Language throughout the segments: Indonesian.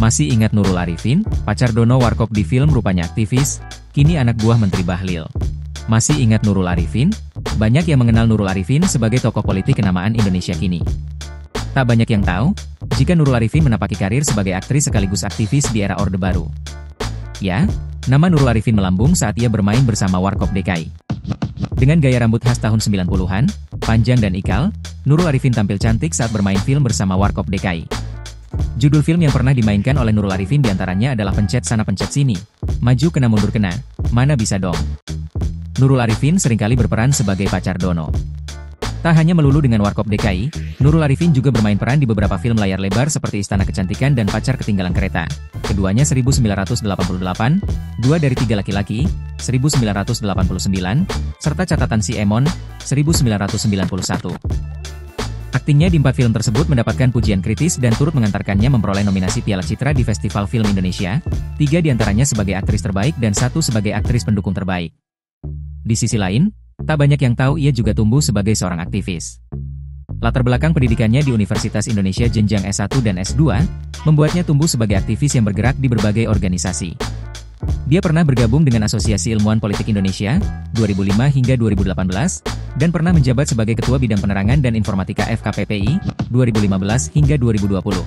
Masih ingat Nurul Arifin, pacar Dono Warkop di film rupanya aktivis, kini anak buah Menteri Bahlil. Masih ingat Nurul Arifin? Banyak yang mengenal Nurul Arifin sebagai tokoh politik kenamaan Indonesia kini. Tak banyak yang tahu, jika Nurul Arifin menapaki karir sebagai aktris sekaligus aktivis di era Orde Baru. Ya, nama Nurul Arifin melambung saat ia bermain bersama Warkop DKI. Dengan gaya rambut khas tahun 90-an, panjang dan ikal, Nurul Arifin tampil cantik saat bermain film bersama Warkop DKI. Judul film yang pernah dimainkan oleh Nurul Arifin diantaranya adalah Pencet Sana Pencet Sini, Maju Kena Mundur Kena, Mana Bisa Dong. Nurul Arifin seringkali berperan sebagai pacar Dono. Tak hanya melulu dengan Warkop DKI, Nurul Arifin juga bermain peran di beberapa film layar lebar seperti Istana Kecantikan dan Pacar Ketinggalan Kereta. Keduanya 1988, Dua dari Tiga Laki-laki, 1989, serta Catatan Si Emon, 1991. Aktingnya di 4 film tersebut mendapatkan pujian kritis dan turut mengantarkannya memperoleh nominasi Piala Citra di Festival Film Indonesia, 3 diantaranya sebagai aktris terbaik dan 1 sebagai aktris pendukung terbaik. Di sisi lain, tak banyak yang tahu ia juga tumbuh sebagai seorang aktivis. Latar belakang pendidikannya di Universitas Indonesia jenjang S1 dan S2, membuatnya tumbuh sebagai aktivis yang bergerak di berbagai organisasi. Dia pernah bergabung dengan Asosiasi Ilmuwan Politik Indonesia, 2005 hingga 2018, dan pernah menjabat sebagai Ketua Bidang Penerangan dan Informatika FKPPI, 2015 hingga 2020.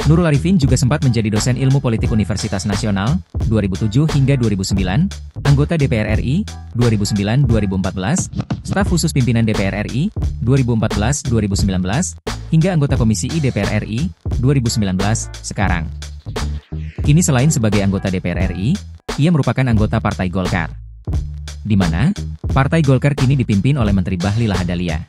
Nurul Arifin juga sempat menjadi dosen ilmu politik Universitas Nasional, 2007 hingga 2009, anggota DPR RI, 2009-2014, staf khusus pimpinan DPR RI, 2014-2019, hingga anggota Komisi I DPR RI, 2019, sekarang. Kini selain sebagai anggota DPR RI, ia merupakan anggota Partai Golkar. Di mana, Partai Golkar kini dipimpin oleh Menteri Bahlil Lahadalia.